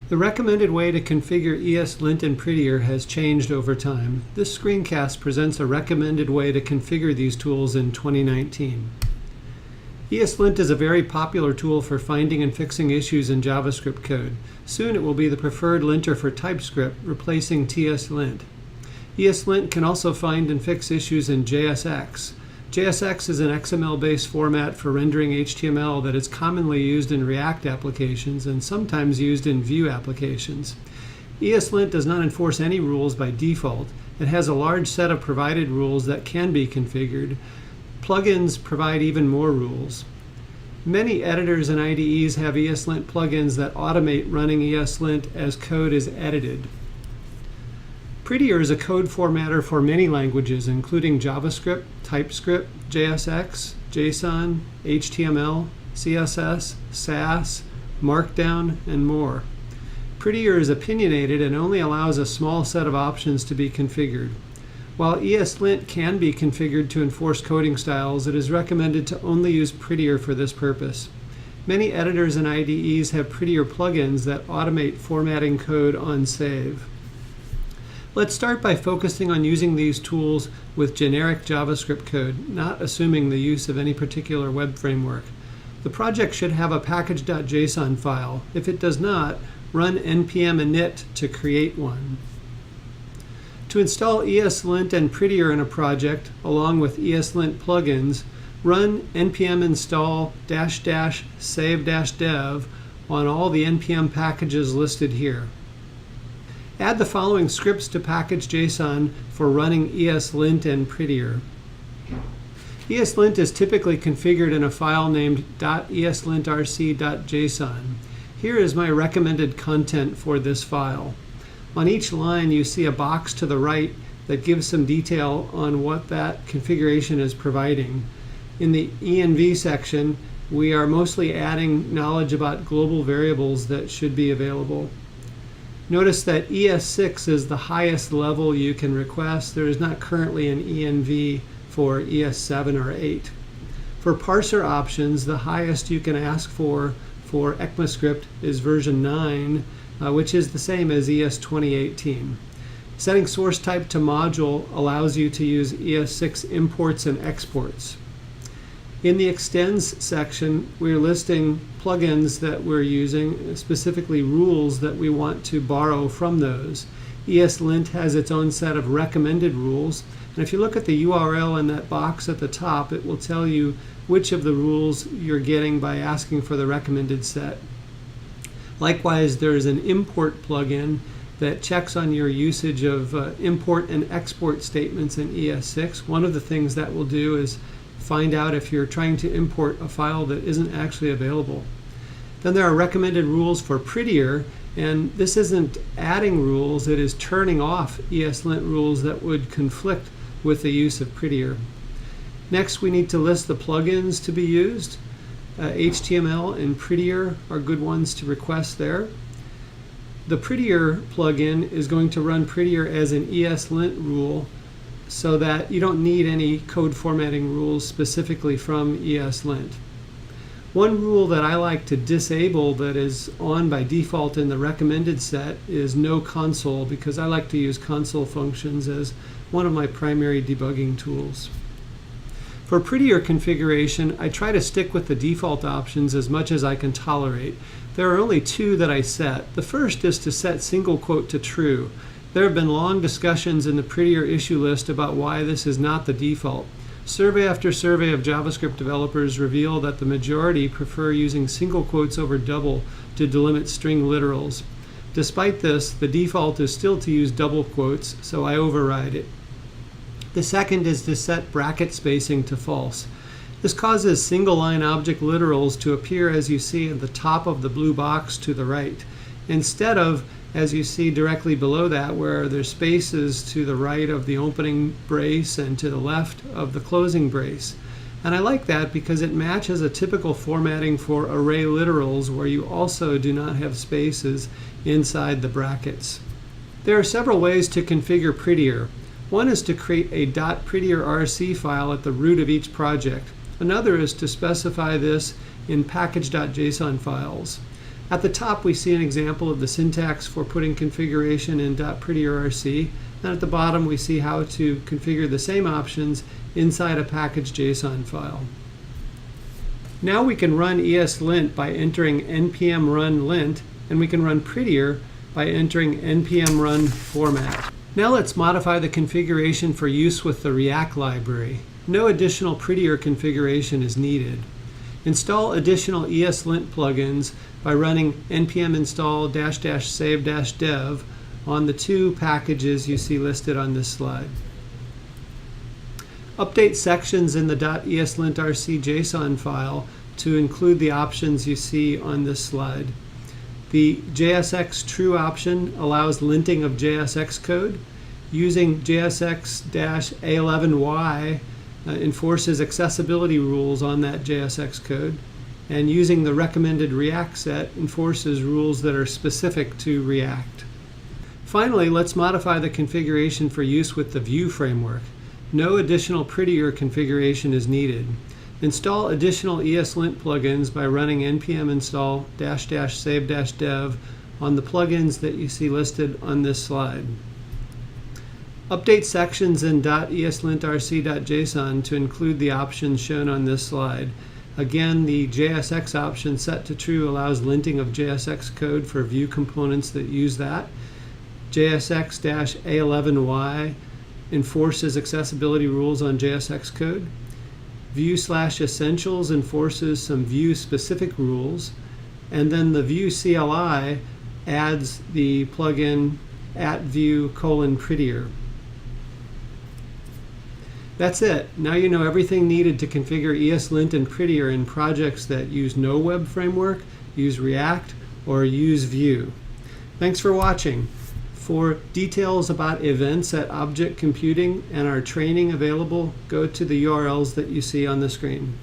The recommended way to configure ESLint and Prettier has changed over time. This screencast presents a recommended way to configure these tools in 2019. ESLint is a very popular tool for finding and fixing issues in JavaScript code. Soon it will be the preferred linter for TypeScript, replacing TSLint. ESLint can also find and fix issues in JSX. JSX is an XML-based format for rendering HTML that is commonly used in React applications and sometimes used in Vue applications. ESLint does not enforce any rules by default. It has a large set of provided rules that can be configured. Plugins provide even more rules. Many editors and IDEs have ESLint plugins that automate running ESLint as code is edited. Prettier is a code formatter for many languages, including JavaScript, TypeScript, JSX, JSON, HTML, CSS, Sass, Markdown, and more. Prettier is opinionated and only allows a small set of options to be configured. While ESLint can be configured to enforce coding styles, it is recommended to only use Prettier for this purpose. Many editors and IDEs have Prettier plugins that automate formatting code on save. Let's start by focusing on using these tools with generic JavaScript code, not assuming the use of any particular web framework. The project should have a package.json file. If it does not, run npm init to create one. To install ESLint and Prettier in a project, along with ESLint plugins, run npm install --save-dev on all the npm packages listed here. Add the following scripts to package.json for running ESLint and Prettier. ESLint is typically configured in a file named .eslintrc.json. Here is my recommended content for this file. On each line, you see a box to the right that gives some detail on what that configuration is providing. In the env section, we are mostly adding knowledge about global variables that should be available. Notice that ES6 is the highest level you can request. There is not currently an env for ES7 or 8. For parser options, the highest you can ask for ECMAScript is version 9, which is the same as ES 2018. Setting source type to module allows you to use ES6 imports and exports. In the extends section, we're listing plugins that we're using, specifically rules that we want to borrow from those. ESLint has its own set of recommended rules, and if you look at the URL in that box at the top, it will tell you which of the rules you're getting by asking for the recommended set. Likewise, there is an import plugin that checks on your usage of import and export statements in ES6. One of the things that will do is find out if you're trying to import a file that isn't actually available. Then there are recommended rules for Prettier, and this isn't adding rules, it is turning off ESLint rules that would conflict with the use of Prettier. Next, we need to list the plugins to be used. HTML and Prettier are good ones to request there. The Prettier plugin is going to run Prettier as an ESLint rule, so that you don't need any code formatting rules specifically from ESLint. One rule that I like to disable that is on by default in the recommended set is no console, because I like to use console functions as one of my primary debugging tools. For Prettier configuration, I try to stick with the default options as much as I can tolerate. There are only two that I set. The first is to set single quote to true. There have been long discussions in the Prettier issue list about why this is not the default. Survey after survey of JavaScript developers reveal that the majority prefer using single quotes over double to delimit string literals. Despite this, the default is still to use double quotes, so I override it. The second is to set bracket spacing to false. This causes single-line object literals to appear as you see at the top of the blue box to the right, instead of as you see directly below that, where there's spaces to the right of the opening brace and to the left of the closing brace. And I like that because it matches a typical formatting for array literals where you also do not have spaces inside the brackets. There are several ways to configure Prettier. One is to create a .prettierrc file at the root of each project. Another is to specify this in package.json files. At the top, we see an example of the syntax for putting configuration in .prettierrc. And at the bottom, we see how to configure the same options inside a package.json file. Now we can run ESLint by entering npm run lint, and we can run Prettier by entering npm run format. Now let's modify the configuration for use with the React library. No additional Prettier configuration is needed. Install additional ESLint plugins by running npm install --save -dev on the two packages you see listed on this slide. Update sections in the .eslintrc JSON file to include the options you see on this slide. The JSX true option allows linting of JSX code. Using JSX-A11y enforces accessibility rules on that JSX code. And using the recommended React set enforces rules that are specific to React. Finally, let's modify the configuration for use with the Vue framework. No additional Prettier configuration is needed. Install additional ESLint plugins by running npm install --save -dev on the plugins that you see listed on this slide. Update sections in .eslintrc.json to include the options shown on this slide. Again, the JSX option set to true allows linting of JSX code for Vue components that use that. JSX-A11y enforces accessibility rules on JSX code. Vue/essentials enforces some Vue-specific rules. And then the Vue CLI adds the plugin @Vue::Prettier. That's it. Now you know everything needed to configure ESLint and Prettier in projects that use no web framework, use React, or use Vue. Thanks for watching. For details about events at Object Computing and our training available, go to the URLs that you see on the screen.